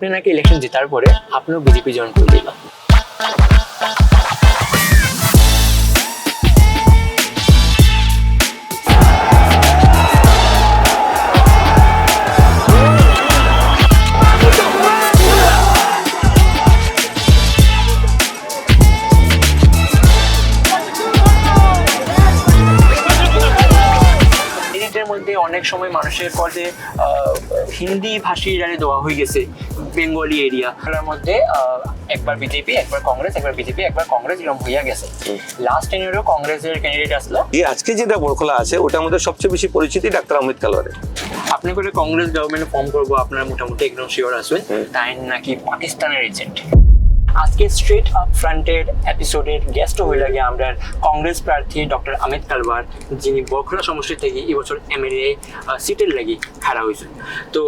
আপনি নাকি ইলেকশন জেতার পরে আপনিও বিজেপি জয়েন করে দিল। মধ্যে অনেক সময় মানুষের পথে হিন্দি ভাষী দেওয়া হয়ে গেছে বেঙ্গলি এরিয়া খেলার মধ্যে একবার বিজেপি একবার কংগ্রেস একবার বিজেপি একবার কংগ্রেস এরকম হইয়া গেছে। লাস্ট টেনিয়রও কংগ্রেসের ক্যান্ডিডেট আসলো। আজকে যেটা বরখলা আছে ওটার মধ্যে সবচেয়ে বেশি পরিচিতি ডাক্তার অমিত কালওয়ারের। আপনি করে কংগ্রেস গভর্নমেন্ট ফর্ম করবো আপনারা মোটামুটি একদম শিওর আসবেন, তাই নাকি পাকিস্তানের এজেন্ট। আজকে স্ট্রেট আপ ফ্রন্টের এপিসোডের গেস্ট হয়ে লাগে আমরা কংগ্রেস প্রার্থী ডক্টর অমিত কালওয়ার, যিনি বরখলা সমষ্টি থেকে এবছর এমএলএ সিটের লাগি খাড়া হয়েছেন। তো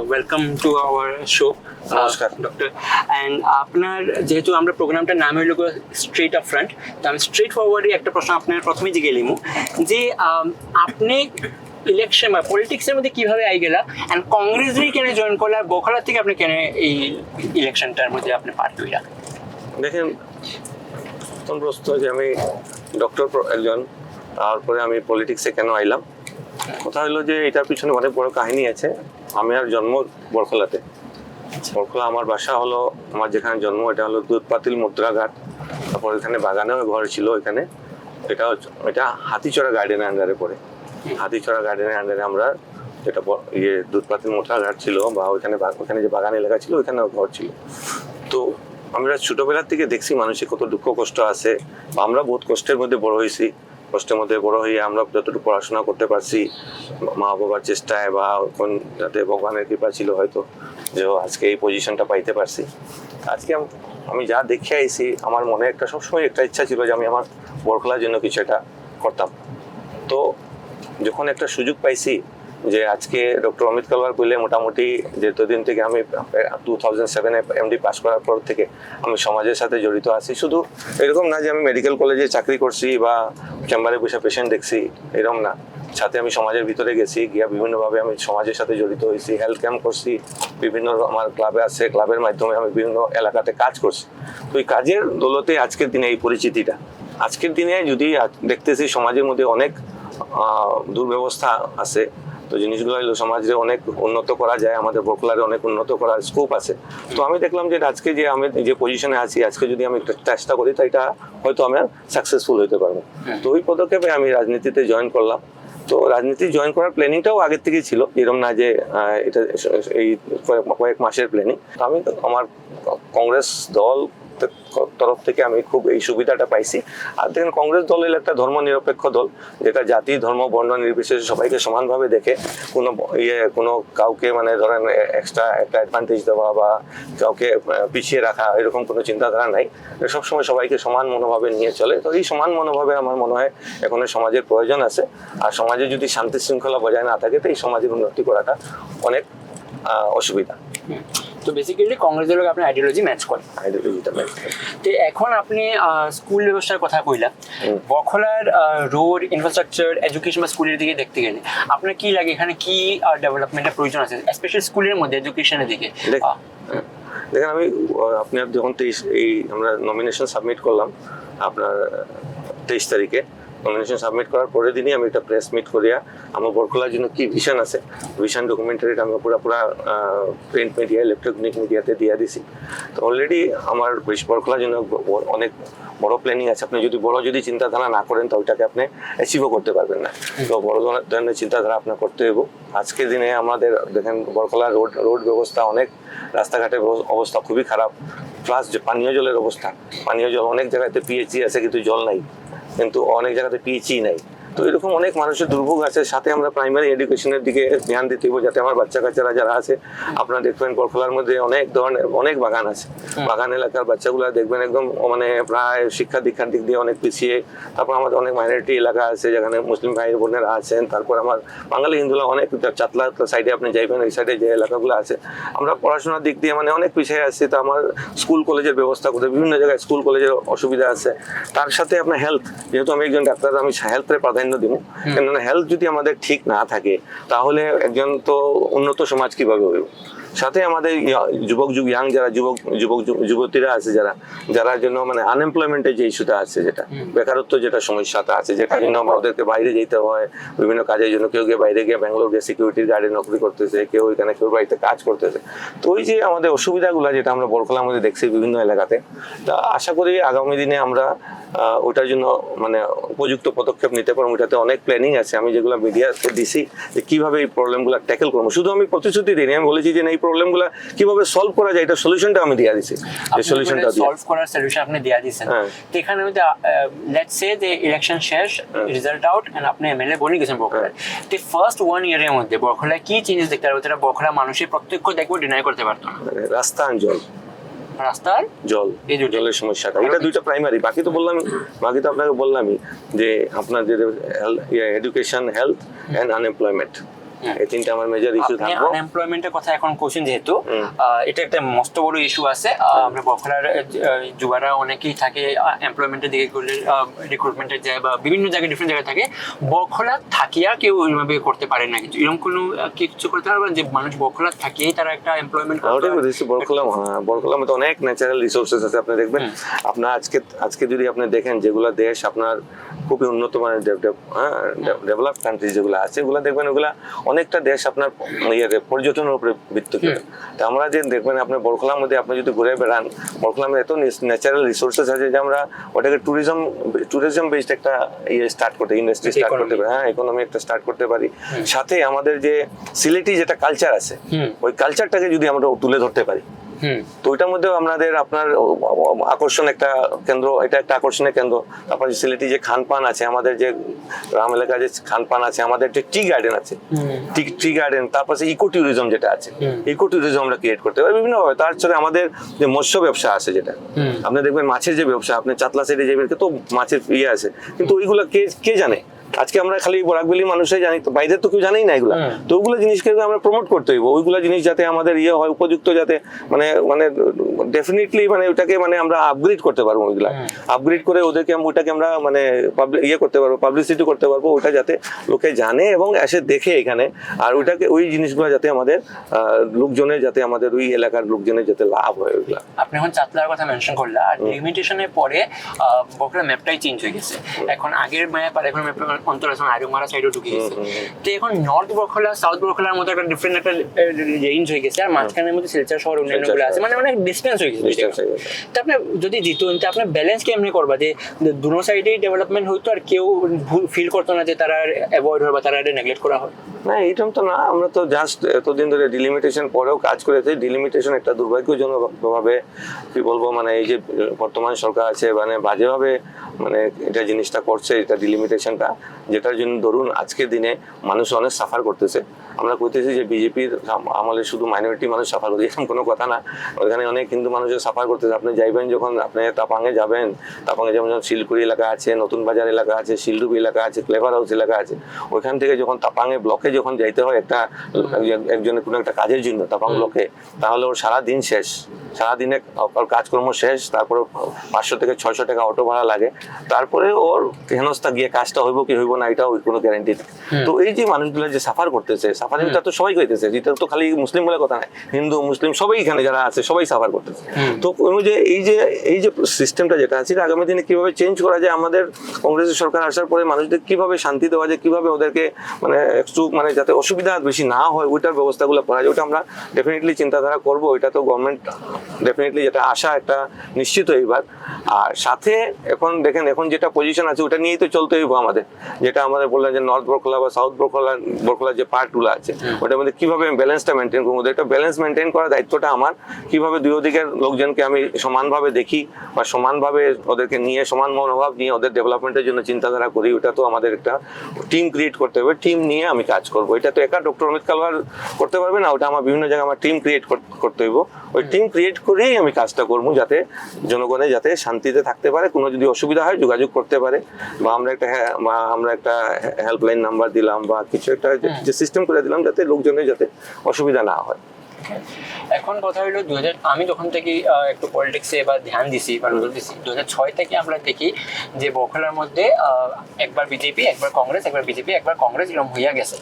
ওয়েলকাম টু আওয়ার শো নমস্কার ডক্টর। অ্যান্ড আপনার যেহেতু আমরা প্রোগ্রামটার নাম হইল স্ট্রেট আপ ফ্রন্ট, তো আমি স্ট্রেট ফরওয়ার্ডই একটা প্রশ্ন আপনার প্রথমেই জিজ্ঞেস লিমু যে আপনি ইলেকশন বা পলিটিক্সের মধ্যে কিভাবে আই গেলা এন্ড কংগ্রেসই কেন জয়েন করলা, বরখলা থেকে আপনি কেন এই ইলেকশনটার মধ্যে আপনি পার্টি হইলা? দেখেন, প্রথম প্রশ্ন যে আমি ডক্টর একজন, তারপরে আমি পলিটিক্সে কেন আইলাম। কথা হলো যে এটার পিছনে অনেক বড় কাহিনী আছে। আমি আর জন্ম বরখলাতে। বরখলা আমার বাসা হলো, আমার যেখানে জন্ম এটা হলো দুধপাতিল মুদ্রাঘাট। তারপর এখানে বাগানেও ঘর ছিল এখানে। এটা হাতিচড়া গার্ডেনের আন্ডারে পড়ে। হাতিচড়া গার্ডেনের আন্ডারে আমরা যেটা দুধপাতিল মুদ্রাঘাট ছিল বা ওখানে যে বাগান এলাকা ছিল ওইখানে ঘর ছিল। তো আমরা ছোটবেলার থেকে দেখছি মানুষের কত দুঃখ কষ্ট আছে, বা আমরা বহুত কষ্টের মধ্যে বড় হয়েছি। কষ্টের মধ্যে বড় হয়ে আমরা যতটুকু পড়াশোনা করতে পারছি মা বাবার চেষ্টায় বা কোন যাতে ভগবানের কৃপা ছিল হয়তো যে আজকে এই পজিশনটা পাইতে পারছি। আজকে আমি যা দেখে আইছি আমার মনে একটা সবসময় একটা ইচ্ছা ছিল যে আমি আমার বরখলার জন্য কিছু একটা করতাম। তো যখন একটা সুযোগ পাইছি যে আজকে ডক্টর অমিত কালওয়ার কইলে মোটামুটি যেতদিন থেকে আমি 2007-এ এমডি পাস করার পর থেকে আমি সমাজের সাথে জড়িত আছি। শুধু এরকম না যে আমি মেডিকেল কলেজে চাকরি করছি বা চেম্বারে বসে পেশেন্ট দেখছি, এরকম না। সাথে আমি সমাজের ভিতরে গেছি, গিয়া বিভিন্নভাবে আমি সমাজের সাথে জড়িত হয়েছি, হেলথ ক্যাম্প করছি, বিভিন্ন আমার ক্লাবে আছে, ক্লাবের মাধ্যমে আমি বিভিন্ন এলাকাতে কাজ করছি। তো এই কাজের দৌলতে আজকের দিনে এই পরিচিতিটা। আজকের দিনে যদি দেখতেছি সমাজের মধ্যে অনেক দুর্ব্যবস্থা আছে, তো জিনিসগুলো হলো সমাজে অনেক উন্নত করা যায়, আমাদের বরখলারে অনেক উন্নত করার স্কোপ আছে। তো আমি দেখলাম যে আজকে যে আমি যে পজিশনে আছি, আজকে যদি আমি একটা চেষ্টা করি তো এটা হয়তো আমি সাকসেসফুল হতে পারবো। তো ওই পদক্ষেপে আমি রাজনীতিতে জয়েন করলাম। তো রাজনীতি জয়েন করার প্ল্যানিংটাও আগের থেকেই ছিল, এরকম না যে এটা এই কয়েক মাসের প্ল্যানিং। আমি আমার কংগ্রেস দল তরফ থেকে আমি খুব এই সুবিধাটা পাইছি। আর দেখেন, কংগ্রেস দল হলো একটা ধর্মনিরপেক্ষ দল, যেটা জাতি ধর্ম বর্ণ নির্বিশেষে সবাইকে সমানভাবে দেখে। কোনো কাউকে মানে ধরেন এক্সট্রা একটা অ্যাডভান্টেজ দেওয়া বা কাউকে পিছিয়ে রাখা এরকম কোনো চিন্তাধারা নাই। সবসময় সবাইকে সমান মনোভাবে নিয়ে চলে। তো এই সমান মনোভাবে আমার মনে হয় এখন সমাজের প্রয়োজন আছে। আর সমাজে যদি শান্তি শৃঙ্খলা বজায় না থাকে তো এই সমাজের উন্নতি করাটা অনেক অসুবিধা। তো বেসিক্যালি কংগ্রেসের লোক আপনার আইডিওলজি ম্যাচ করে। তো এখন আপনি স্কুল ব্যবস্থার কথা কইলা, বরখলার রোড ইনফ্রাস্ট্রাকচার এডুকেশন বা স্কুলের দিকে দেখতে গেলে আপনার কি লাগে এখানে কি ডেভেলপমেন্টের প্রয়োজন আছে, স্পেশালি স্কুলের মধ্যে এডুকেশনের দিকে? দেখেন, আপনার যখন আমরা নমিনেশন সাবমিট করলাম আপনার 23 তারিখে, নমিনেশন সাবমিট করার পরের দিনই আমি একটা প্রেস মিট করিয়া আমার বরখলার জন্য কি ভিশন আছে, ভিশন ডকুমেন্টারিটা আমি পুরা প্রিন্ট মিডিয়া ইলেকট্রনিক মিডিয়াতে দিয়ে দিছি। তো অলরেডি আমার বরখলার জন্য অনেক বড় প্ল্যানিং আছে। আপনি যদি চিন্তাধারা না করেন তো ওইটাকে আপনি অ্যাচিভও করতে পারবেন না। তো বড় ধরনের চিন্তাধারা আপনার করতে হবে। আজকের দিনে আমাদের দেখেন বরখলার রোড ব্যবস্থা অনেক, রাস্তাঘাটের অবস্থা খুবই খারাপ। প্লাস যে পানীয় জলের অবস্থা, পানীয় জল অনেক জায়গাতে পিএইচই আছে কিন্তু জল নাই, কিন্তু অনেক জায়গাতে পিএইচই নাই। তো এরকম অনেক মানুষের দুর্ভোগ আছে। সাথে আমরা প্রাইমারি এডুকেশনের দিকে ধ্যান দিতে হবে, যাতে আমার বাচ্চা কাচ্চারা যারা আছে, আপনারা দেখবেন বরখলার মধ্যে অনেক ধরনের অনেক বাগান আছে, বাগান এলাকার বাচ্চাগুলো দেখবেন একদম মানে প্রায় শিক্ষা দীক্ষার দিক দিয়ে অনেক পিছিয়ে। তারপর আমাদের অনেক মাইনরিটি এলাকা আছে যেখানে মুসলিম ভাই বোনেরা আছেন। তারপর আমার বাঙালি হিন্দুরা অনেক, চাতলা সাইডে আপনি যাইবেন, ওই সাইডে যে এলাকাগুলো আছে আমরা পড়াশোনার দিক দিয়ে মানে অনেক পিছিয়ে আসছি। তো আমার স্কুল কলেজের ব্যবস্থা করতে বিভিন্ন জায়গায় স্কুল কলেজের অসুবিধা আছে। তার সাথে আপনার হেলথ, যেহেতু আমি একজন ডাক্তার, আমি হেলথের প্রাধান্য দিব। কেননা হেলথ যদি আমাদের ঠিক না থাকে তাহলে একজন তো উন্নত সমাজ কিভাবে হবে। সাথে আমাদের ইয়াং যারা যুবতীরা আছে যারা জন্য মানে আনএমপ্লয়মেন্টের যে ইস্যুটা আছে, যেটা বেকারত্ব যেটা সমস্যাটা আছে, যেটা জন্য ওদেরকে বাইরে যেতে হয় বিভিন্ন কাজের জন্য। কেউ গিয়ে বাইরে গিয়ে ব্যাঙ্গালোর গিয়ে সিকিউরিটি গার্ডে নকরি করতেছে, কেউ এখানে কেউ বাড়িতে কাজ করতেছে। তো ওই যে আমাদের অসুবিধাগুলো যেটা আমরা বরকলার মধ্যে দেখছি বিভিন্ন এলাকাতে, তা আশা করি আগামী দিনে আমরা ওটার জন্য মানে উপযুক্ত পদক্ষেপ নিতে পারবো। ওটাতে অনেক প্ল্যানিং আছে, আমি যেগুলো মিডিয়াতে দিছি যে কিভাবে এই প্রবলেমগুলো ট্যাকেল করবো। শুধু আমি প্রতিশ্রুতি দিইনি, আমি বলেছি যে এই প্রবলেমগুলো কিভাবে সলভ করা যায়, এটা সলিউশনটা আমি দিয়ে দিছি। এই সলিউশনটা সলভ করার সলিউশন আপনি দিয়ে দিয়েছেন। তো এখানে লেটস সে যে ইলেকশন শেষ, রেজাল্ট আউট, এন্ড আপনি এমএলএ বনে গেছেন বরকলায়। তো ফার্স্ট 1 ইয়ারের মধ্যে বরকলায় কি চেঞ্জেস দেখতে পারবো যেটা বরকলা মানুষের প্রত্যক্ষ দেখবো ডিনাই করতে পারতো না? রাস্তা আর জল, রাস্তার জল, এই জলের সমস্যাটা, এটা দুইটা প্রাইমারি। বাকি তো বললামই, বাকি তো আপনাকে বললামই যে আপনার যে এডুকেশন, হেলথ এন্ড আনএমপ্লয়মেন্ট, এই তিনটা আমার মেজর ইস্যু থাকবে। আনএমপ্লয়মেন্টের কথা এখন কোশ্চেন যেহেতু এটা একটা মস্ত বড় ইস্যু আছে। আমরা বরকলার যুবারা অনেকেই থাকে এমপ্লয়মেন্টের দিকে করলে রিক্রুটমেন্টে যায় বা বিভিন্ন জায়গায় ডিফারেন্ট জায়গায় থাকে। বরকলা থাকিয়া কেউ ওইভাবে করতে পারে না, কিছু এরকম কোনো কিছু করতে পারবেন যে মানুষ বরকলা থাকিয়েই তারা একটা এমপ্লয়মেন্ট করতে পারে? বরকলার মধ্যে অনেক ন্যাচারাল রিসোর্সেস আছে। আপনি দেখবেন, আপনার আজকে যদি আপনি দেখেন যেগুলো দেশ আপনার খুবই উন্নত মানের ডেভেলপ কান্ট্রি যেগুলো আছে, ওগুলো দেখবেন ওগুলা অনেকটা দেশ আপনার পর্যটনের উপরে ভিত্তি করে। তো আমরা যে দেখবেন আপনার বরকলার মধ্যে আপনি যদি ঘুরে বেড়ান, বরকলার মধ্যে এত ন্যাচারাল রিসোর্সেস আছে যে আমরা ওটাকে ট্যুরিজম বেসড একটা স্টার্ট করতে, ইন্ডাস্ট্রি স্টার্ট করতে পারি, ইকোনমি একটা স্টার্ট করতে পারি। সাথে আমাদের যে সিলেটি যেটা কালচার আছে, ওই কালচারটাকে যদি আমরা তুলে ধরতে পারি, তো ওইটার মধ্যে আমাদের আপনার আকর্ষণ একটা কেন্দ্র, এটা একটা আকর্ষণের কেন্দ্র। তারপর সিলেটি যে খানপান আছে, আমাদের যে গ্রাম এলাকায় যে খানপান আছে, আমাদের যে টি গার্ডেন আছে, টি গার্ডেন, তারপর ইকো ট্যুরিজম যেটা আছে, ইকো ট্যুরিজম আমরা ক্রিয়েট করতে পারি বিভিন্নভাবে। তার সাথে আমাদের যে মৎস্য ব্যবসা আছে, যেটা আপনি দেখবেন মাছের যে ব্যবসা, আপনি চাতলা সাইডে যাবেন তো মাছের আছে, কিন্তু ওইগুলো কে জানে? আজকে আমরা খালি বরাকবেলি মানুষই জানি, তো বাইরে তো কেউ জানেই না এগুলা। তো ওইগুলো জিনিসকে আমরা প্রমোট করতে হইব, ওইগুলো জিনিস যাতে আমাদের হয় উপযুক্ত, যাতে মানে ডেফিনেটলি মানে ওটাকে মানে আমরা আপগ্রেড করতে পারবো। ওইগুলা আপগ্রেড করে ওইটাকে আমরা মানে করতে পারবো, পাবলিসিটি করতে পারবো, ওটা যাতে লোকে জানে এবং এসে দেখে এখানে। আর ওইটাকে ওই জিনিসগুলো যাতে আমাদের লোকজনের, যাতে আমাদের ওই এলাকার লোকজনের যাতে লাভ হয় ওইগুলা। আপনি এখন চাতলার কথা মেনশন করলেন, আর লিমিটেশনের পরে বরকলা ম্যাপটাই চেঞ্জ হয়ে গেছে। এখন আগের ম্যাপ আর এখন ম্যাপ অন্তর আছে, আইরুমারা সাইডও ঢুকে গেছে। তো এখন নর্থ বরকলা সাউথ বরকলার মতো একটা ডিফারেন্ট একটা রেঞ্জ হয়ে গেছে, আর মাঝখানের মধ্যে শিলচর শহর অন্যান্যগুলো আছে, মানে অনেক ডিস্টেন্স হয়ে গেছে। তো আপনি যদি জিতুন, তো আপনি ব্যালেন্স কেমনি করবা যে দুনো সাইডেই ডেভেলপমেন্ট হইতো আর কেউ ফিল করতো না যে তারা অ্যাভয়েড হয় বা তারা নেগলেক্ট করা হয়? না, এইরকম তো না। আমরা তো জাস্ট এতদিন ধরে ডিলিমিটেশন পরেও কাজ করেছি। ডিলিমিটেশন একটা দুর্ভাগ্যজনক ভাবে কি বলবো, মানে এই যে বর্তমান সরকার আছে মানে বাজেভাবে মানে এটা জিনিসটা করছে, এটা ডিলিমিটেশনটা, যেটার জন্য ধরুন আজকের দিনে মানুষ অনেক সাফার করতেছে। আমরা কইতেছি যে বিজেপির আমলে শুধু মাইনরিটি মানুষ সাফার করছে, এরকম কোনো কথা না। ওইখানে অনেক হিন্দু মানুষও সাফার করতেছে। আপনি যাইবেন যখন আপনি তাপাঙে যাবেন, তাপাঙে যেমন শিলকুড়ি এলাকা আছে, নতুন বাজার এলাকা আছে, শিলডুবি এলাকা আছে, ক্লেভার হাউস এলাকা আছে, ওইখান থেকে যখন তাপাঙে ব্লকে যখন যাইতে হয় একজনের কোনো একটা কাজের জন্য তাপাং ব্লকে, তাহলে ওর সারাদিন শেষ, সারাদিনে ওর কাজকর্ম শেষ, তারপরে 500 থেকে 600 টাকা অটো ভাড়া লাগে, তারপরে ওর হেনস্থা গিয়ে কাজটা হইব কি হইব না এটাও কোনো গ্যারান্টি নেই। তো এই যে মানুষগুলো যে সাফার করতেছে, সাফারিংটা তো সবাই করতেছে, এটা তো খালি মুসলিম বলে কথা নাই, হিন্দু মুসলিম সবাই এখানে যারা আছে সবাই সাফার করতেছে। তো এই যে সিস্টেমটা যেটা আছে, আগামী দিনে কিভাবে চেঞ্জ করা যায়, আমাদের কংগ্রেসের সরকার আসার পরে মানুষদের কিভাবে শান্তি দেওয়া যায়, কিভাবে ওদেরকে মানে একটু মানে যাতে অসুবিধা বেশি না হয় ওইটার ব্যবস্থাগুলো করা যায়, ওটা আমরা ডেফিনেটলি চিন্তাধারা করবো। ওইটা তো গভর্নমেন্ট ডেফিনেটলি যেটা আশা একটা নিশ্চিত এইবার। আর সাথে এখন দেখেন এখন যেটা পজিশন আছে ওটা নিয়েই তো চলতে হইব আমাদের, যেটা আমাদের বললেন যে নর্থ বরকলা বা সাউথ বরকলা যে পার্টগুলো আছে ওটার মধ্যে কিভাবে ব্যালেন্সটা মেনটেন করবো, একটা ব্যালেন্স মেনটেন করার দায়িত্বটা আমার। কিভাবে দুই দিকের লোকজনকে আমি সমানভাবে দেখি বা সমানভাবে ওদেরকে নিয়ে সমান মনোভাব নিয়ে ওদের ডেভেলপমেন্টের জন্য চিন্তাধারা করি, ওটা তো আমাদের একটা টিম ক্রিয়েট করতে হবে। টিম নিয়ে আমি কাজ করবো, এটা তো একা ডক্টর অমিত কালওয়ার করতে পারবে না, ওটা আমার বিভিন্ন জায়গায় আমার টিম ক্রিয়েট করতে হইব। ওই টিম ক্রিয়েট করেই আমি কাজটা করবো, যাতে জনগণের যাতে শান্তিতে থাকতে পারে, কোনো যদি অসুবিধা হয় যোগাযোগ করতে পারে, বা আমরা একটা হেল্পলাইন নাম্বার দিলাম বা কিছু একটা যে সিস্টেম করে দিলাম যাতে লোকজনের যাতে অসুবিধা না হয়। এখন কথা হলো আমি যখন থেকে একটু পলিটিক্সে এবার ধ্যান দিছি বা নজর দিছি 2006 থেকে আমরা দেখি যে বখলার মধ্যে একবার বিজেপি, একবার কংগ্রেস, একবার বিজেপি, একবার কংগ্রেস এরকম হইয়া গেছে।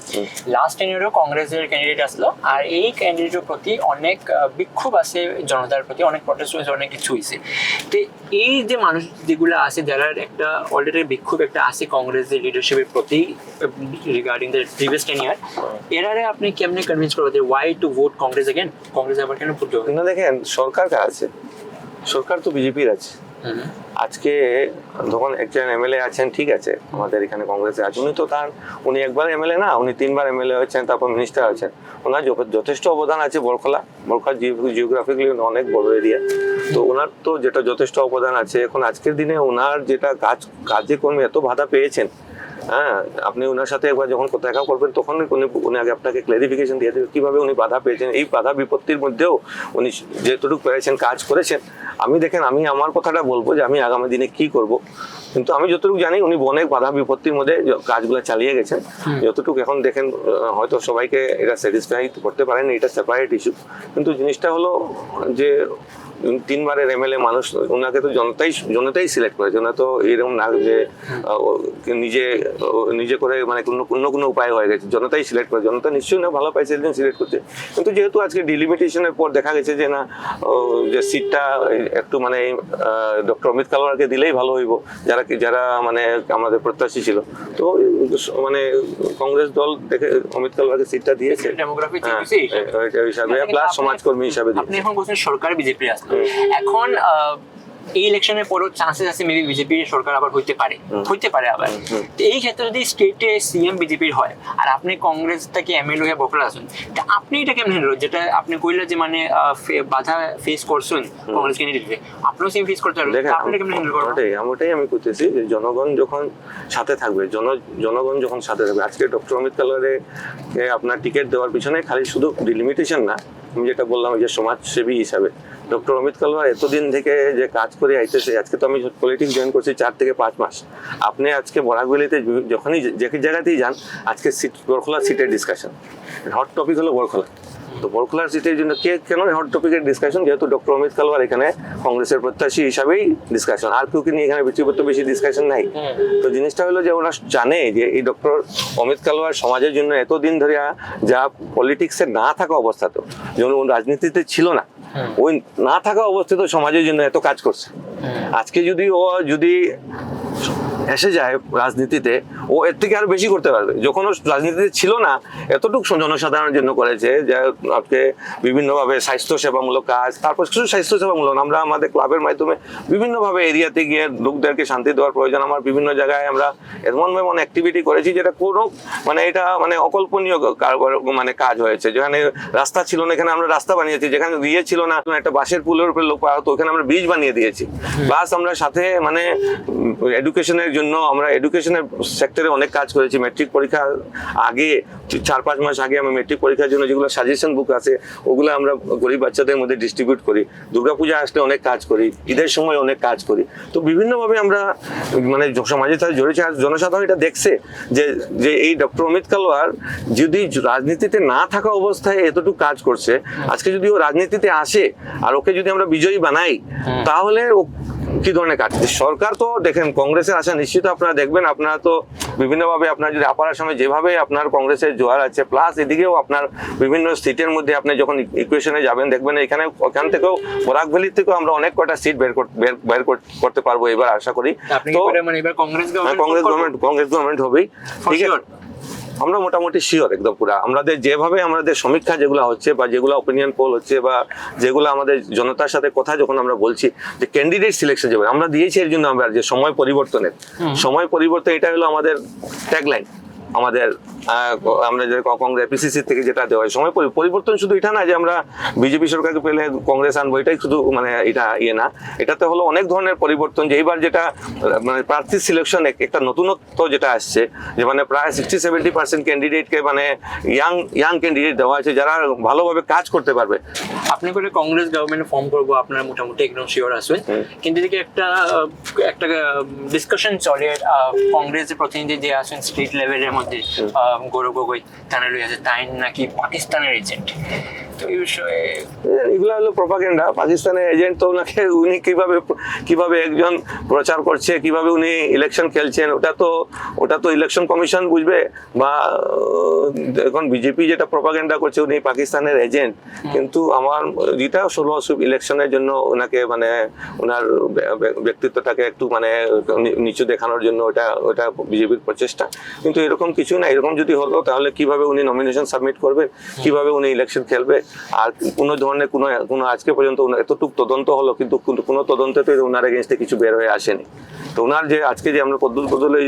লাস্ট টেনিয়রও কংগ্রেসের ক্যান্ডিডেট আসলো, আর এই ক্যান্ডিডেটের প্রতি অনেক বিক্ষোভ আছে, জনতার প্রতি অনেক প্রটেস্ট হয়েছে, অনেক কিছু হয়েছে। তো এই যে মানুষ যেগুলো আছে যারা একটা অলরেডি বিক্ষোভ একটা আছে কংগ্রেসের লিডারশিপের প্রতি রিগার্ডিং দ্য প্রিভিয়াস টেনিয়র, এরারে আপনি কেমনে কনভিন্স করবেন why to vote Congress again? Congress আবার কেন ভোট দেবে না? দেখেন, সরকার কার আছে? সরকার তো বিজেপির আছে। আজকে যখন একজন এমএলএ আছেন, ঠিক আছে, আমাদের এখানে কংগ্রেসে আছে, উনি একবার এমএলএ না, উনি 3 বার এমএলএ হয়েছেন, তারপর মিনিস্টার হয়েছেন। ওনার যথেষ্ট অবদান আছে। বরখলা জিওগ্রাফিক্যালি অনেক বড় এরিয়া, তো ওনার তো যেটা যথেষ্ট অবদান আছে। এখন আজকের দিনে ওনার যেটা কাজে কর্মে এত বাধা পেয়েছেন, হ্যাঁ, আপনি ওনার সাথে একবার যখন দেখা করবেন তখন উনি আগে আপনাকে ক্লারিফিকেশন দিয়ে দেবে কিভাবে উনি বাধা পেয়েছেন। এই বাধা বিপত্তির মধ্যেও উনি যেটুকু পেরেছেন কাজ করেছেন। আমি আমার কথাটা বলবো যে আমি আগামী দিনে কি করব, কিন্তু আমি যতটুকু জানি উনি অনেক বাধা বিপত্তির মধ্যে কাজগুলো চালিয়ে গেছেন। যতটুকু এখন দেখেন, হয়তো সবাইকে এটা স্যাটিসফাই করতে পারেন, এটা সেপারেট ইস্যু, কিন্তু জিনিসটা হলো যে 3 বারের এমএলএ মানুষ, ওনাকে তো জনতাই সিলেক্ট করেছে। ওনা তো এরকম না যে নিজে করে মানে কোনো উপায় হয়ে গেছে, জনতাই সিলেক্ট করে। জনতা নিশ্চয়ই না ভালো পাইছে একজন সিলেক্ট করতে, কিন্তু যেহেতু আজকে ডিলিমিটেশনের পর দেখা গেছে যে না, যে সিটটা একটু মানে ডক্টর অমিত কালওয়ারকে দিলেই ভালো হইব, যারা মানে আমাদের প্রত্যাশী ছিল। তো মানে কংগ্রেস দল দেখে অমিত কালওয়ারকে সিটটা দিয়েছে হিসাবে, প্লাস সমাজকর্মী হিসাবে। আপনি এখন বলছেন সরকার বিজেপি আসছে, এখন এই ইলেকশনের পরও চান্সেস আছে মেবি বিজেপির সরকার আবার হইতে পারে আবার। তো এই ক্ষেত্রে যদি স্টেটে সিএম বিজেপির হয় আর আপনি কংগ্রেস থেকে এমএলএ হয়ে বকরা আছেন, তা আপনি এটা কেমন হ্যান্ডেল, যেটা আপনি কইলেন যে মানে বাধা ফেস করছেন কংগ্রেস ক্যান্ডিডেটে, আপনিও সেম ফেস করতে পারবেন, আপনি এটা কেমন হ্যান্ডেল করবেন? ওটাই আমি করতেছি যে জনগণ যখন সাথে থাকবে, জনগণ যখন সাথে থাকবে। আজকে ডক্টর অমিত কালওয়ারে আপনার টিকিট দেওয়ার পিছনে খালি শুধু ডিলিমিটেশন না, আমি যেটা বললাম যে সমাজসেবী হিসাবে ডক্টর অমিত কালওয়ার এতদিন থেকে যে কাজ করে আইতেছে। আজকে তো আমি পলিটিক্স জয়েন করছি 4 থেকে 5 মাস। আপনি আজকে বরাকভ্যালিতে যখনই যে জায়গাতেই যান, আজকে বরখলা সিটের ডিসকাশন, হট টপিক হলো বরখলা। তো বরখলার সিটের জন্য কেন হট টপিকের ডিসকাশন? যেহেতু ডক্টর অমিত কালওয়ার এখানে কংগ্রেসের প্রত্যাশী হিসাবেই ডিসকাশন, আর কেউ নিয়ে এখানে বেশি ডিসকাশন নাই। তো জিনিসটা হলো যে ওরা জানে যে এই ডক্টর অমিত কালওয়ার সমাজের জন্য এতদিন ধরে যা পলিটিক্সে না থাকা অবস্থাতেও, যেমন রাজনীতিতে ছিল না, ওই না থাকা অবস্থাতেও সমাজের জন্য এত কাজ করছে। আজকে যদি এসে যায় রাজনীতিতে, ও এর থেকে আরো বেশি করতে পারবে। যখন ও রাজনীতিতে ছিল না, এতটুকু জনসাধারণের জন্য করেছে যে আজকে বিভিন্নভাবে স্বাস্থ্যসেবামূলক কাজ, তারপর শুধু স্বাস্থ্যসেবামূলক, আমরা আমাদের ক্লাবের মাধ্যমে বিভিন্নভাবে এরিয়াতে গিয়ে লোকদেরকে শান্তি দেওয়ার প্রয়োজন। আমার বিভিন্ন জায়গায় আমরা এমন অ্যাক্টিভিটি করেছি যেটা কোনো মানে এটা মানে অকল্পনীয় মানে কাজ হয়েছে। যেখানে রাস্তা ছিল না, এখানে আমরা রাস্তা বানিয়েছি। যেখানে ছিল না, একটা বাঁশের পুলের উপরে লোক পাওয়া হতো, ওখানে আমরা ব্রিজ বানিয়ে দিয়েছি। প্লাস আমরা সাথে মানে এডুকেশনের জন্য আমরা এডুকেশনের সেক্টরে অনেক কাজ করেছি। মেট্রিক পরীক্ষার আগে 4-5 মাস আগে আমি মেট্রিক পরীক্ষার জন্য যেগুলো সাজেশন বুক আছে ওগুলো আমরা গরিব বাচ্চাদের মধ্যে ডিস্ট্রিবিউট করি। দুর্গাপূজা আসলে অনেক কাজ করি, ঈদের সময় অনেক কাজ করি। তো বিভিন্নভাবে আমরা মানে সমাজের সাথে জড়িয়েছি। আর জনসাধারণ এটা দেখছে যে এই ডক্টর অমিত কালওয়ার যদি রাজনীতিতে না থাকা অবস্থায় এতটুকু কাজ করছে, আজকে যদি ও রাজনীতিতে আসে আর ওকে যদি আমরা বিজয়ী বানাই, তাহলে ও কি ধরনের কাজ। সরকার তো দেখেন কংগ্রেসের আসা নিশ্চিত আপনারা দেখবেন। আপনারা তো বিভিন্নভাবে আপনার যদি আপার সময় যেভাবে আপনার কংগ্রেসের জোয়ার আছে, প্লাস এদিকেও আপনার বিভিন্ন সিটের মধ্যে আপনি যখন ইকুয়েশনে যাবেন দেখবেন ওখান থেকেও বরাকভ্যালি থেকেও আমরা অনেক কটা সিট বের করতে পারবো এবার আশা করি। তো কংগ্রেস গভর্নমেন্ট হবেই, ঠিক আছে। আমরা মোটামুটি শিওর একদম পুরা। আমাদের যেভাবে আমাদের সমীক্ষা যেগুলো হচ্ছে বা যেগুলো ওপিনিয়ন পোল হচ্ছে বা যেগুলো আমাদের জনতার সাথে কথা যখন আমরা বলছি যে ক্যান্ডিডেট সিলেকশন যাবে আমরা দিয়েছি, এর জন্য আমরা যে সময় পরিবর্তন এটা হলো আমাদের ট্যাগলাইন। আমরা যে কংগ্রেস পিসিসি থেকে যেটা দেওয়া হয়, সময় পরিবর্তন শুধু এটা না যে আমরা বিজেপি সরকারকে পেলে কংগ্রেস আনবো, এটাই শুধু মানে এটা না, এটাতে হলো অনেক ধরনের পরিবর্তন। যে এইবার যেটা মানে প্রার্থী সিলেকশন একটা নতুনত্ব যেটা আসছে, যে মানে প্রায় 60-70% ক্যান্ডিডেটকে মানে ইয়াং ক্যান্ডিডেট দেওয়া আছে যারা ভালোভাবে কাজ করতে পারবে। আপনি করে কংগ্রেস গভর্নমেন্ট ফর্ম করবো আপনারা মোটামুটি একদম শিওর আসবেন, কিন্তু এদিকে একটা ডিসকাশন চলে কংগ্রেসের প্রতিনিধি যে আছেন স্টেট লেভেলের মধ্যে গৌরব গগৈ তারা লই আছে, তাই নাকি পাকিস্তানের এজেন্ট। তো এই বিষয়ে এগুলো হলো প্রপাগেন্ডা। পাকিস্তানের এজেন্ট তো ওনাকে উনি কিভাবে একজন প্রচার করছে, কিভাবে উনি ইলেকশন খেলছেন, ওটা তো ইলেকশন কমিশন বুঝবে। বা এখন বিজেপি যেটা প্রপাগেন্ডা করছে উনি পাকিস্তানের এজেন্ট, কিন্তু আমার যেটা 16 ইলেকশনের জন্য ওনাকে মানে ওনার ব্যক্তিত্বটাকে একটু মানে নিচু দেখানোর জন্য ওটা বিজেপির প্রচেষ্টা। কিন্তু এরকম কিছু না। এরকম যদি হতো তাহলে কিভাবে উনি নমিনেশন সাবমিট করবেন, কিভাবে উনি ইলেকশন খেলবে? আর কোনো ধরনের কোনো আজকে পর্যন্ত এতটুকু তদন্ত হলো, কিন্তু কোনো তদন্তে তো ওনার এগেনস্টে কিছু বের হয়ে আসেনি। তো ওনার যে আজকে যে আমরা পদ্মুল বদলে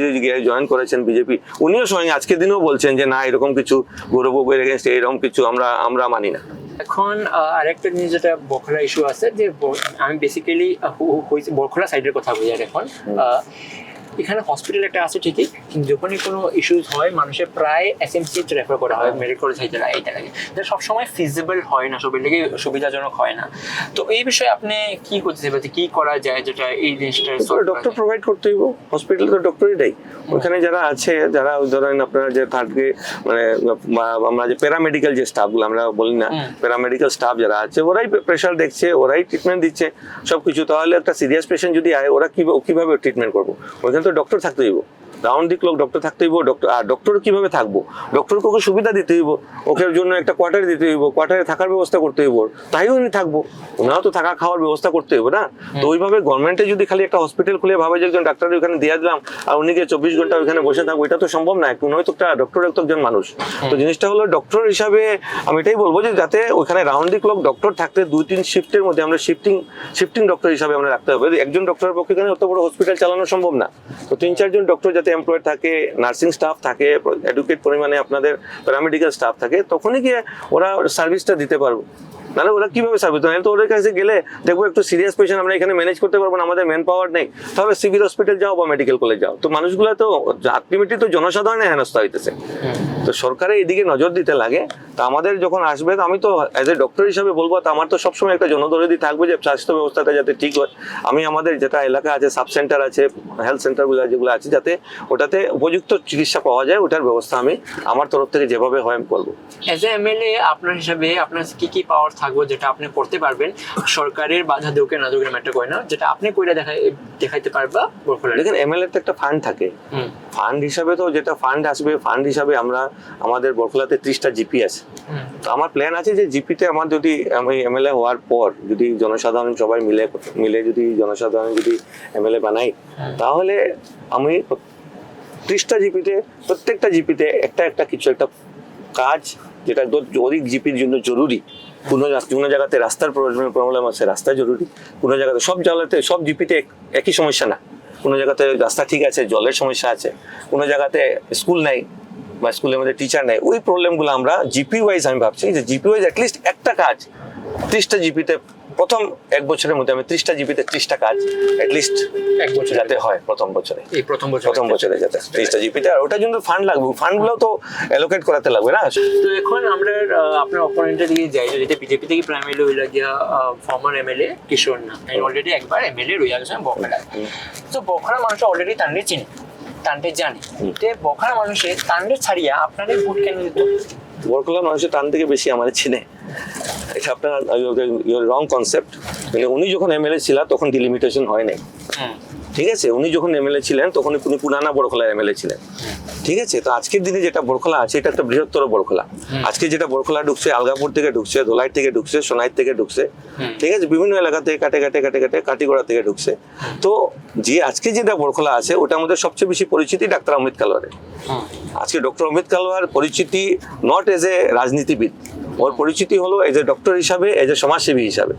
জয়েন করেছেন বিজেপি, উনিও স্বয়ং আজকের দিনেও বলছেন যে না, এরকম কিছু গৌরবের এগেনস্টে এরকম কিছু আমরা মানি না। এখন আরেকটা জিনিস যেটা বখরা ইস্যু আছে, যে আমি বেসিক্যালি বখরা সাইডের কথা বলি। আর এখন এখানে হসপিটাল একটা আছে ঠিকই, কিন্তু যখনই কোনো ইস্যুস হয় মানুষের প্রায় এসএমসি রেফার করা হয়, মেডিকেল কলেজ হইতে লাগে, এইটা লাগে, যেটা সবসময় ফিজিবল হয় না, সবের লেগে সুবিধাজনক হয় না। তো এই বিষয়ে আপনি কি করতেছেন, কি করা যায় যেটা এই জিনিসটা? ডক্টর প্রোভাইড করতে হইব, হসপিটালে তো ডক্টরই দেয়। ওইখানে যারা আছে, যারা ধরেন আপনারা যে থার্ডকে মানে আমরা যে প্যারামেডিক্যাল যে স্টাফগুলো আমরা বলি না, প্যারামেডিক্যাল স্টাফ যারা আছে ওরাই প্রেশার দেখছে, ওরাই ট্রিটমেন্ট দিচ্ছে সবকিছু। তাহলে একটা সিরিয়াস পেশেন্ট যদি আয়, ওরা কিভাবে ট্রিটমেন্ট করবো? ওইখানে তো ডক্টর থাকতে হইব, রাউন্ড দি ক্লক ডক্টর থাকতে হইব। ডক্টর কিভাবে থাকবো? ডক্টরকে ওকে সুবিধা দিতে হইব, ওকে জন্য একটা কোয়ার্টার দিতে হইব, কোয়ার্টারে থাকার ব্যবস্থা করতে হইব, তাইও উনি থাকবো। ওনারও তো থাকা খাওয়ার ব্যবস্থা করতে হইব না? তো ওইভাবে গভর্নমেন্টে যদি খালি একটা হসপিটাল খুলে ভাবে যে একজন ডাক্তার ওইখানে দিয়ে দিলাম আর উনিকে 24 ঘন্টা ওইখানে বসে থাকবো, এটা তো সম্ভব না। উনি তো একটা ডক্টর, একজন মানুষ। তো জিনিসটা হলো ডক্টর হিসাবে আমি এটাই বলবো যে যাতে ওইখানে রাউন্ড দি ক্লক ডক্টর থাকতে 2-3 শিফটের মধ্যে আমরা শিফটিং ডক্টর হিসাবে আমরা রাখতে হবে। একজন ডক্টরের পক্ষে এখানে অত বড় হসপিটাল চালানো সম্ভব না। তো 3-4 জন ডক্টর যাতে এমপ্লয়েড থাকে, নার্সিং স্টাফ থাকে, এডুকেট পরিমাণে আপনাদের প্যারামেডিক্যাল স্টাফ থাকে, তখনই গিয়ে ওরা সার্ভিসটা দিতে পারবো। নাহলে ওরা কিভাবে সার্ভিস? নাহলে তো ওদের কাছে গেলে দেখবো একটু সিরিয়াস পেশেন্ট আমরা এখানে ম্যানেজ করতে পারবো না, আমাদের ম্যান পাওয়ার নেই, তাহলে সিভিল হসপিটাল যাও বা মেডিকেল কলেজ যাও। তো মানুষগুলো তো আলটিমেটলি তো জনসাধারণের হেনস্থা হইতেছে। তো সরকারের এদিকে নজর দিতে লাগে। তা আমাদের যখন আসবে, তো আমি তো অ্যাজ এ ডক্টর হিসাবে বলবো, তো আমার তো সবসময় একটা জনদরদি থাকবে যে স্বাস্থ্য ব্যবস্থাটা যাতে ঠিক হয়। আমি আমাদের যেটা এলাকা আছে, সাব সেন্টার আছে, হেলথ সেন্টারগুলো যেগুলো আছে, যাতে ওটাতে উপযুক্ত চিকিৎসা পাওয়া যায়, ওটার ব্যবস্থা আমি আমার তরফ থেকে যেভাবে হয় আমি করবো। অ্যাজ এ এমএলএ আপনার হিসাবে আপনার কি পাওয়ার থাকবে যেটা আপনি করতে পারবেন, সরকারের বাধা দেওকে না দেওকে ম্যাটার করে না, যেটা আপনি কইরা দেখাইতে পারবা? দেখেন, এমএলএ তো একটা ফান্ড থাকে, ফান্ড হিসাবে তো যেটা ফান্ড আসবে, ফান্ড হিসাবে আমাদের বরখলাতে 30টা জিপি আছে। তো আমার প্ল্যান আছে যে জিপিতে আমার যদি আমি এমএলএ হওয়ার পর যদি জনসাধারণ সবাই মিলে যদি জনসাধারণ যদি এমএলএ বানাই, তাহলে আমি 30টা জিপিতে, প্রত্যেকটা জিপিতে একটা কিছু একটা কাজ যেটা অধিক জিপির জন্য জরুরি। কোনো জায়গাতে রাস্তার প্রবলেম আছে, রাস্তা জরুরি। কোনো জায়গাতে সব জিপিতে একই সমস্যা না। কোনো জায়গাতে রাস্তা ঠিক আছে, জলের সমস্যা আছে। কোনো জায়গাতে স্কুল নাই বা স্কুলের মধ্যে টিচার নাই। ওই প্রবলেমগুলো আমরা জিপি ওয়াইজ, আমি ভাবছি যে জিপি ওয়াইজ অ্যাটলিস্ট একটা কাজ 30টা জিপিতে, প্রথম 1 বছরের মধ্যে আমি 30টা জিপিতে 30টা কাজ অ্যাটলিস্ট 1 বছর যাতে হয়, প্রথম বছরে যাতে 30টা জিপিতে। আর ওটার জন্য ফান্ড লাগবে, ফান্ডগুলো তো অ্যালোকেট করাতে লাগবে না। তো এখন আমরা আপনার অপোনেন্টের দিকে যাই, যেটা বিজেপি থেকে প্রাইমারি হইলা গিয়া ফর্মার এমএলএ কিশোর না, অলরেডি একবার এমএলএ রইয়া গেছেন বখরা। তো বখরা মানুষ অলরেডি তান্ডে চিনি, তান্ডে জানি, বখরা মানুষের তান্ডে ছাড়িয়া আপনাদের ভোট কেন দিত? বরখলা মানুষের টান থেকে বেশি আমাদের চিনে। এটা আপনার রং কনসেপ্ট। উনি যখন এমএলএ ছিলেন তখন ডিলিমিটেশন হয় নাই, ঠিক আছে? উনি যখন এমএলএ ছিলেন তখন উনি পুরানা বরখলার এমএলএ ছিলেন, ঠিক আছে? তো আজকের দিনে যেটা বরখলা আছে, এটা একটা বৃহত্তর বরখলা। আজকে যেটা বরখলা ঢুকছে, আলগাপুর থেকে ঢুকছে, ধোলাই থেকে ঢুকছে, সোনাই থেকে ঢুকছে, ঠিক আছে? বিভিন্ন এলাকা থেকে কাটিগড়া থেকে ঢুকছে। তো যে আজকে যেটা বরখলা আছে, ওটার মধ্যে সবচেয়ে বেশি পরিচিতি ডাক্তার অমিত কালওয়ারের। আজকে ডক্টর অমিত কালওয়ার পরিচিতি নট এজ এ রাজনীতিবিদ, ওর পরিচিতি হলো এজ এ ডক্টর হিসাবে, এজ এ সমাজসেবী হিসাবে।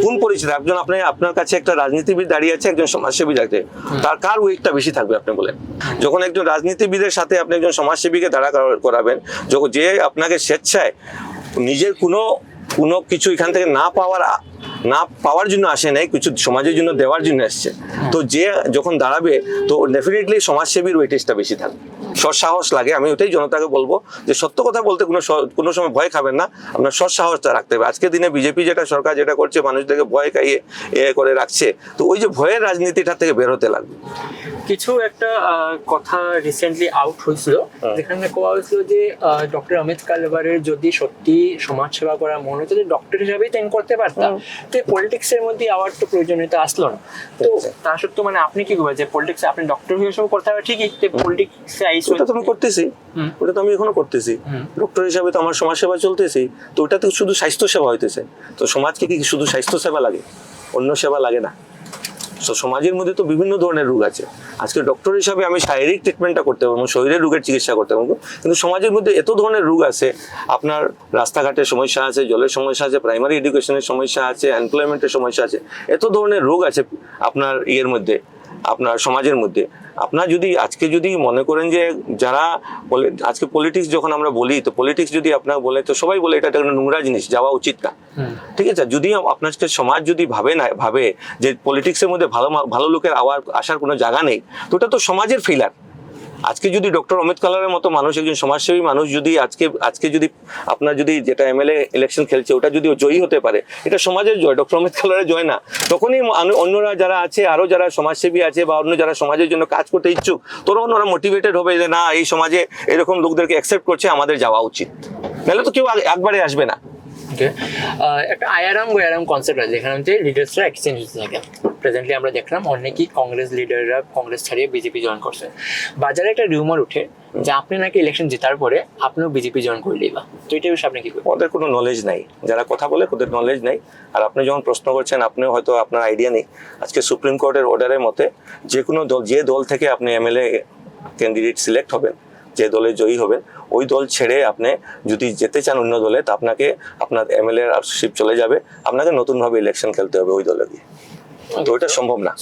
কোন পরিচিতি? একজন আপনার কাছে একটা রাজনীতিবিদ দাঁড়িয়ে আছে, একজন সমাজসেবী আছে, তার কার ওয়েটটা বেশি থাকবে আপনি বলেন? যখন একজন রাজনীতিবিদের সাথে আপনি একজন সমাজসেবীকে দাঁড়া করাবেন, যে আপনাকে স্বেচ্ছায় নিজের কোনো কিছু এখান থেকে না পাওয়ার জন্য আসে নাই, কিছু সমাজের জন্য দেওয়ার জন্য আসছে, তো যে যখন দাঁড়াবে, তো ডেফিনেটলি সমাজসেবীর ওয়েটেজটা বেশি থাকবে। সৎসাহস লাগে। আমি ওটাই জনতাকে বলবো যে সত্য কথা বলতে কোনো সময় ভয় খাবেন না, আপনার সৎসাহসটা রাখতে হবে। আজকের দিনে বিজেপি সরকার যেটা করছে, মানুষদেরকে ভয় খাইয়ে করে রাখছে, তো ওই যে ভয়ের রাজনীতিটা থেকে বের হতে লাগবে। কিছু একটা কথা রিসেন্টলি আউট হয়েছিল, যেখানে কোয়া হয়েছিল যে ডক্টর অমিত কালভারের যদি সত্যি সমাজ সেবা করার মনে হতো, ডক্টর হিসাবেই তাই করতে পারতাম, তো পলিটিক্স এর মধ্যে আবার তো প্রয়োজনীয়তা আসলো না। তো তা সত্ত্বেও মানে আপনি কি বলবেন যে পলিটিক্স আপনি ডক্টর হিসেবে করতে হবে ঠিকই, পলিটিক্সে আইসো? ওটা তো আমি করতেছি, ওটা তো আমি এখনো করতেছি, ডক্টর হিসাবে তো আমার সমাজ সেবা চলতেছি। তো ওটা তো শুধু স্বাস্থ্য সেবা হইতেছে। তো সমাজকে কি শুধু স্বাস্থ্য সেবা লাগে, অন্য সেবা লাগে না? তো সমাজের মধ্যে তো বিভিন্ন ধরনের রোগ আছে। আজকে ডক্টর হিসাবে আমি শারীরিক ট্রিটমেন্টটা করতে পারবো, শরীরের রোগের চিকিৎসা করতে পারবো, কিন্তু সমাজের মধ্যে এত ধরনের রোগ আছে। আপনার রাস্তাঘাটের সমস্যা আছে, জলের সমস্যা আছে, প্রাইমারি এডুকেশনের সমস্যা আছে, এমপ্লয়মেন্টের সমস্যা আছে, এত ধরনের রোগ আছে আপনার ইয়ের মধ্যে, আপনার সমাজের মধ্যে। আপনার যদি আজকে যদি মনে করেন যে যারা আজকে পলিটিক্স যখন আমরা বলি, তো পলিটিক্স যদি আপনার বলে, তো সবাই বলে এটা একটা নোংরা জিনিস, যাওয়া উচিত না। ঠিক আছে, যদি আপনার সমাজ যদি ভাবে যে পলিটিক্সের মধ্যে ভালো লোকের আসার কোনো জায়গা নেই, তো ওটা তো সমাজের ফেইলার। আজকে যদি ডক্টর অমিত কালারের মতো মানুষ, একজন সমাজসেবী মানুষ যদি আজকে যদি আপনার যদি যেটা এমএলএ ইলেকশন খেলছে ওটা যদি জয়ী হতে পারে, এটা সমাজের জয়, ডক্টর অমিত কালারের জয় না। তখনই অন্যরা যারা আছে, আরো যারা সমাজসেবী আছে বা অন্য যারা সমাজের জন্য কাজ করতে ইচ্ছুক, তখন ওরা মোটিভেটেড হবে যে না, এই সমাজে এরকম লোকদেরকে অ্যাকসেপ্ট করছে, আমাদের যাওয়া উচিত। নাহলে তো কেউ একবারে আসবে না। একটা আয়ারাম কনসেপ্ট আছে, যেখানে হচ্ছে লিডার্সরা এক্সচেঞ্জ হতে থাকে। প্রেজেন্টলি আমরা দেখলাম অনেকেই কংগ্রেস লিডাররা কংগ্রেস ছাড়িয়ে বিজেপি জয়েন করছে। বাজারে একটা রিউমার উঠে যে আপনি নাকি ইলেকশন জেতার পরে আপনিও বিজেপি জয়েন করলেই বা, তো এটা বিষয়ে আপনি কি করবেন? ওদের কোনো নলেজ নাই, যারা কথা বলে ওদের নলেজ নাই। আর আপনি যখন প্রশ্ন করছেন, আপনিও হয়তো আপনার আইডিয়া নেই। আজকে সুপ্রিম কোর্টের অর্ডারের মতে যে কোনো দল, যে দল থেকে আপনি এমএলএ ক্যান্ডিডেট সিলেক্ট হবেন, যে দলে জয়ী হবেন, ওই দল ছেড়ে আপনি যদি যেতে চান অন্য দলে, তো আপনাকে আপনার এমএলএ শিপ চলে যাবে, আপনাকে নতুনভাবে ইলেকশন খেলতে হবে ওই দলে গিয়ে। তো এটা সম্ভব না,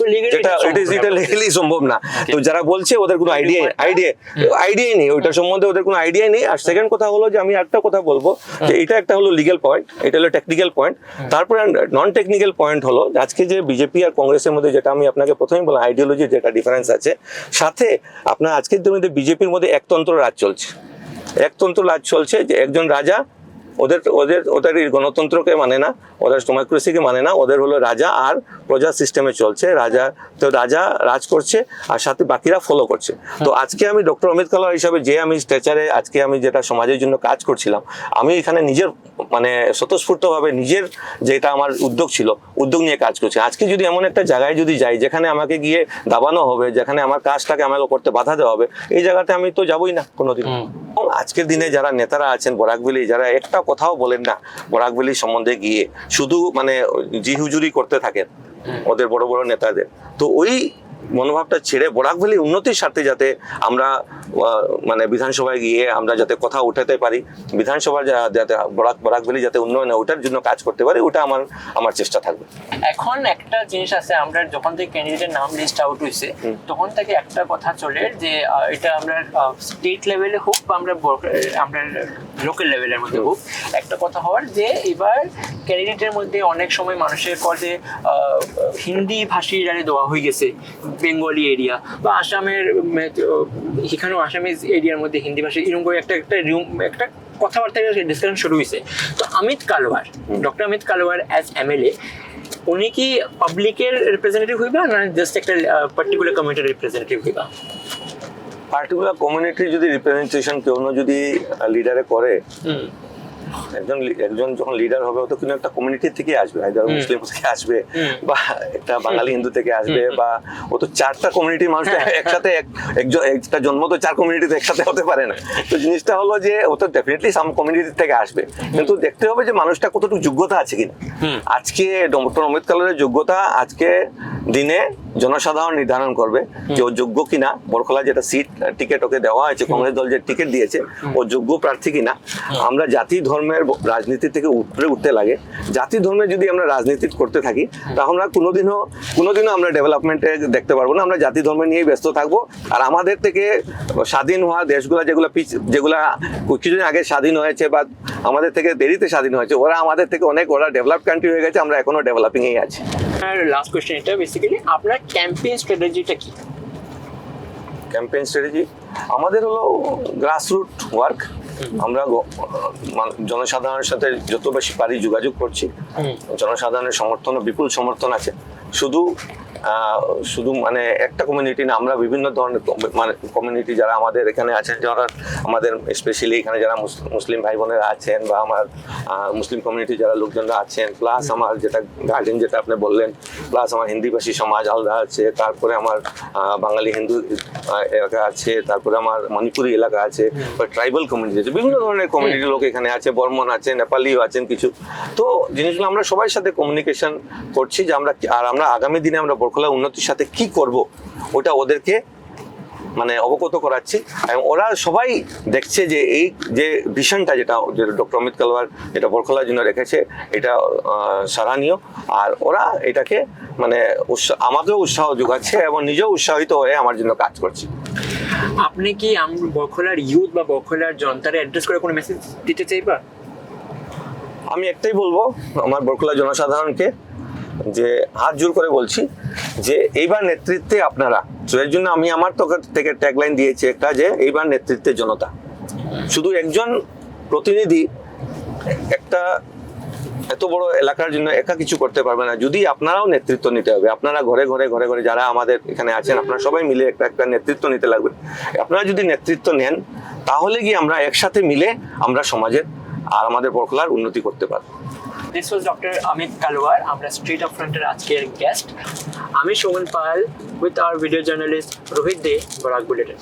এটা লিগালি সম্ভব না। তো যারা বলছে ওদের কোনো আইডিয়াই নেই, ওইটার সম্বন্ধে ওদের কোনো আইডিয়াই নেই। আর সেকেন্ড কথা হলো যে আমি একটা কথা বলবো যে এটা একটা হলো লিগ্যাল পয়েন্ট, এটা হলো টেকনিক্যাল পয়েন্ট। তারপরে নন টেকনিক্যাল পয়েন্ট হলো আজকে যে বিজেপি আর কংগ্রেসের মধ্যে, যেটা আমি আপনাকে প্রথমেই বললাম, আইডিওলজি যেটা ডিফারেন্স আছে, সাথে আপনার আজকের মধ্যে বিজেপির মধ্যে একতন্ত্র রাজ চলছে, যে একজন রাজা ওদের গণতন্ত্রকে মানে না, ওদের ডেমোক্রেসিকে মানে না, ওদের হলো রাজা আর প্রজা সিস্টেমে চলছে। রাজা রাজ করছে আর সাথে বাকিরা ফলো করছে। তো আজকে আমি ডক্টর অমিত কালার হিসাবে যে আমি স্ট্রেচারে আজকে আমি যেটা সমাজের জন্য কাজ করছিলাম, আমি এখানে নিজের মানে স্বতঃস্ফূর্তভাবে নিজের যেটা আমার উদ্যোগ নিয়ে কাজ করছি। আজকে যদি এমন একটা জায়গায় যদি যাই যেখানে আমাকে গিয়ে দাবানো হবে, যেখানে আমার কাজটাকে আমাকে করতে বাধা দেওয়া হবে, এই জায়গাতে আমি তো যাবই না কোনোদিন। আজকের দিনে যারা নেতারা আছেন বরাকভ্যালি, যারা একটা কথাও বলেন না বরাকভ্যালি সম্বন্ধে গিয়ে, শুধু মানে জি হুজুরি করতে থাকেন ওদের বড় বড় নেতাদের, তো ওই মনোভাবটা ছেড়ে বরাকভ্যালি উন্নতির স্বার্থে যাতে আমরা মানে বিধানসভায় গিয়ে আমরা যাতে কথা উঠাতে পারি, বিধানসভার যাতে বরাকভ্যালি যাতে উন্নয়ন হয় ওটার জন্য কাজ করতে পারি, ওটা আমার চেষ্টা থাকবে। এখন একটা জিনিস আছে, আমরা যখন থেকে ক্যান্ডিডেটের নাম লিস্ট আউট হয়েছে তখন থেকে একটা কথা চলে যে এটা আমরা স্টেট লেভেলে হোক বা আমরা লোকাল লেভেলের মধ্যে হোক, একটা কথা হওয়ার যে এবার ক্যান্ডিডেটের মধ্যে অনেক সময় মানুষের যে হিন্দি ভাষী যারা দেওয়া হয়ে গেছে, বেঙ্গলি এরিয়া বা আসামের, এখানেও আসামিজ এরিয়ার মধ্যে হিন্দি ভাষী, এরকম করে একটা কথাবার্তা ডিসকাশন শুরু হয়েছে। তো ডক্টর অমিত কালওয়ার অ্যাজ এমএলএ, উনি কি পাবলিকের রিপ্রেজেন্টেটিভ হইবা না জাস্ট একটা পার্টিকুলার কমিউনিটির রিপ্রেজেন্টেটিভ হইবা? পার্টিকুলার কমিউনিটির যদি রিপ্রেজেন্টেশন কেউ যদি লিডারে করে, একজন যখন লিডার হবে, তো কিন্তু একটা কমিউনিটি থেকে আসবে, হয়তো মুসলিম থেকে আসবে বা একটা বাঙালি হিন্দু থেকে আসবে, বা ও তো চারটা কমিউনিটির মানুষ একসাথে, একটা জন্ম তো চার কমিউনিটিতে একসাথে হতে পারে না। তো জিনিসটা হলো যে ও তো ডেফিনেটলি সাম কমিউনিটি থেকে আসবে, কিন্তু দেখতে হবে যে মানুষটা কতটুকু যোগ্যতা আছে কিনা। আজকে ডক্টর অমিত কালারের যোগ্যতা আজকে দিনে জনসাধারণ নির্ধারণ করবে যে ও যোগ্য কিনা। বরখলা যেটা সিট টিকিট ওকে দেওয়া হয়েছে, কংগ্রেস দল যে টিকিট দিয়েছে, ও যোগ্য প্রার্থী কিনা। আমরা জাতি ধর্মের রাজনীতি থেকে উপরে উঠতে লাগে, জাতি ধর্মে যদি আমরা রাজনীতি করতে থাকি, তাহলে আমরা কোনোদিনও আমরা ডেভেলপমেন্টে দেখতে পারবো না। আমরা জাতি ধর্ম নিয়েই ব্যস্ত থাকবো। আর আমাদের থেকে স্বাধীন হওয়া দেশগুলা যেগুলা কিছুদিন আগে স্বাধীন হয়েছে বা আমাদের থেকে দেরিতে স্বাধীন হয়েছে, আমাদের থেকে ওরা ডেভেলপ কান্ট্রি হয়ে গেছে, আমরা এখনো ডেভেলপিং এই আছি। আর লাস্ট কোশ্চেন, এটা বেসিক্যালি আপনার ক্যাম্পেইন স্ট্র্যাটেজিটা কি? ক্যাম্পেইন স্ট্র্যাটেজি আমাদের হলো গ্রাসরুট ওয়ার্ক। আমরা জনসাধারণের সাথে যত বেশি পারি যোগাযোগ করছি, জনসাধারণের বিপুল সমর্থন আছে। শুধু মানে একটা কমিউনিটি না, আমরা বিভিন্ন ধরনের মানে কমিউনিটি যারা আমাদের এখানে আছেন, যারা আমাদের স্পেশালি এখানে যারা মুসলিম ভাই বোনেরা আছেন বা আমার মুসলিম কমিউনিটি যারা লোকজনরা আছেন, প্লাস আমার যেটা গার্ডেন যেটা আপনি বললেন, প্লাস আমার হিন্দিভাষী সমাজ আলাদা আছে, তারপরে আমার বাঙালি হিন্দু এলাকা আছে, তারপরে আমার মণিপুরি এলাকা আছে, ট্রাইবাল কমিউনিটি আছে, বিভিন্ন ধরনের কমিউনিটির লোক এখানে আছে, বর্মন আছে, নেপালিও আছেন কিছু। তো জিনিসগুলো আমরা সবার সাথে কমিউনিকেশন করছি যে আমরা আগামী দিনে আমরা বরকলা উন্নতির সাথে কি করব ওটা ওদেরকে মানে অবগত করাচ্ছি, এবং ওরা সবাই দেখছে যে এই যে ভিশনটা যেটা ডক্টর অমিত কালওয়ার যেটা বরকলার জন্য রেখেছে এটা সরাহনীয়, আর ওরা এটাকে মানে আমাকেও উৎসাহ যোগাচ্ছে এবং নিজেও উৎসাহিত হয়ে আমার জন্য কাজ করছে। আপনি কি বরকলার ইউথ বা বরকলার জনতারে অ্যাড্রেস করে কোনো মেসেজ দিতে চাইবা? আমি একটাই বলবো আমার বরকলা জনসাধারণকে, যে হাত জোর করে বলছি যে এইবার নেতৃত্বে আপনারা, তো এর জন্য আমি আমার থেকে ট্যাগলাইন দিয়েছি একটা, যে এইবার নেতৃত্বে জনতা। শুধু একজন প্রতিনিধি একটা এত বড় এলাকার জন্য একা কিছু করতে পারবে না, যদি আপনারাও নেতৃত্ব নিতে হবে। আপনারা ঘরে ঘরে ঘরে ঘরে যারা আমাদের এখানে আছেন, আপনারা সবাই মিলে একটা নেতৃত্ব নিতে লাগবে। আপনারা যদি নেতৃত্ব নেন তাহলে কি আমরা একসাথে মিলে আমরা সমাজের আর আমাদের বরকলার উন্নতি করতে পারবো। This was doctor Amit Kalwar, আমরা স্ট্রিট অফ ফ্রন্টের আজকের গেস্ট। আমি Sovan Pal with our video journalist Rohit Dey, Barak bulletin.